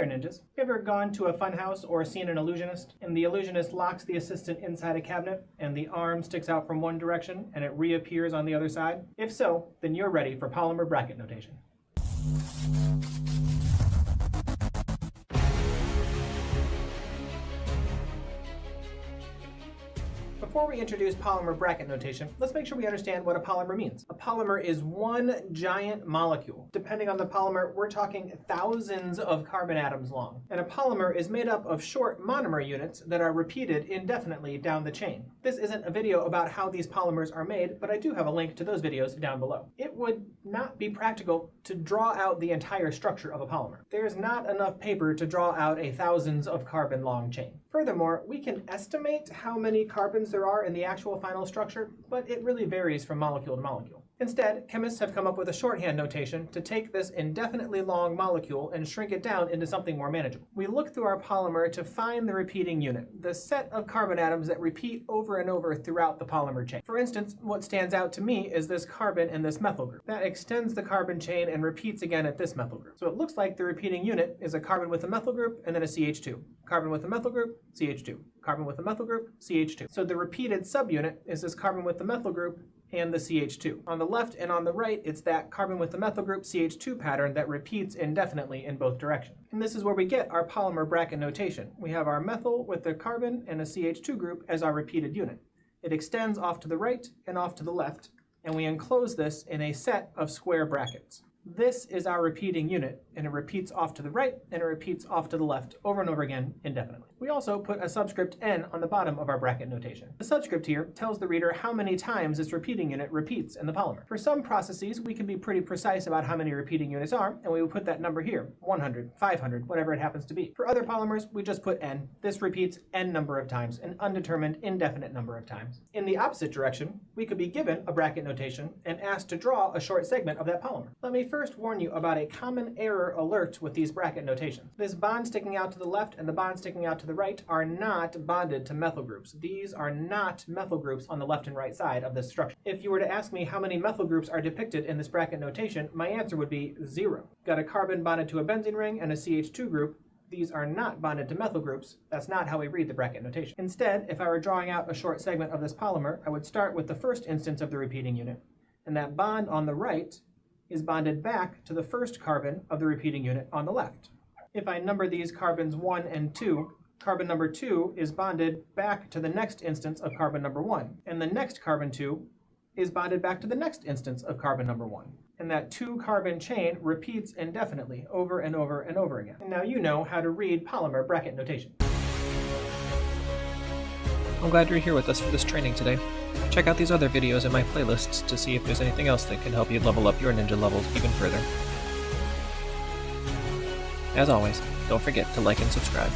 Ninjas. You ever gone to a funhouse or seen an illusionist, and the illusionist locks the assistant inside a cabinet, and the arm sticks out from one direction, and it reappears on the other side? If so, then you're ready for polymer bracket notation. Before we introduce polymer bracket notation, let's make sure we understand what a polymer means. A polymer is one giant molecule. Depending on the polymer, we're talking thousands of carbon atoms long. And a polymer is made up of short monomer units that are repeated indefinitely down the chain. This isn't a video about how these polymers are made, but I do have a link to those videos down below. It would not be practical to draw out the entire structure of a polymer. There's not enough paper to draw out a thousands of carbon long chain. Furthermore, we can estimate how many carbons there are in the actual final structure, but it really varies from molecule to molecule. Instead, chemists have come up with a shorthand notation to take this indefinitely long molecule and shrink it down into something more manageable. We look through our polymer to find the repeating unit, the set of carbon atoms that repeat over and over throughout the polymer chain. For instance, what stands out to me is this carbon in this methyl group. That extends the carbon chain and repeats again at this methyl group. So it looks like the repeating unit is a carbon with a methyl group and then a CH2. Carbon with a methyl group, CH2. Carbon with a methyl group, CH2. So the repeated subunit is this carbon with the methyl group and the CH2. On the left and on the right, it's that carbon with the methyl group CH2 pattern that repeats indefinitely in both directions. And this is where we get our polymer bracket notation. We have our methyl with the carbon and a CH2 group as our repeated unit. It extends off to the right and off to the left, and we enclose this in a set of square brackets. This is our repeating unit, and it repeats off to the right and it repeats off to the left over and over again indefinitely. We also put a subscript n on the bottom of our bracket notation. The subscript here tells the reader how many times this repeating unit repeats in the polymer. For some processes, we can be pretty precise about how many repeating units are, and we will put that number here, 100, 500, whatever it happens to be. For other polymers, we just put n. This repeats n number of times, an undetermined indefinite number of times. In the opposite direction, we could be given a bracket notation and asked to draw a short segment of that polymer. Let me first warn you about a common error alert with these bracket notations. This bond sticking out to the left and the bond sticking out to the right are not bonded to methyl groups. These are not methyl groups on the left and right side of this structure. If you were to ask me how many methyl groups are depicted in this bracket notation, my answer would be 0. Got a carbon bonded to a benzene ring and a CH2 group. These are not bonded to methyl groups. That's not how we read the bracket notation. Instead, if I were drawing out a short segment of this polymer, I would start with the first instance of the repeating unit, and that bond on the right is bonded back to the first carbon of the repeating unit on the left. If I number these carbons 1 and 2, carbon number 2 is bonded back to the next instance of carbon number 1, and the next carbon 2 is bonded back to the next instance of carbon number 1. And that 2-carbon chain repeats indefinitely over and over and over again. And now you know how to read polymer bracket notation. I'm glad you're here with us for this training today. Check out these other videos in my playlists to see if there's anything else that can help you level up your ninja levels even further. As always, don't forget to like and subscribe.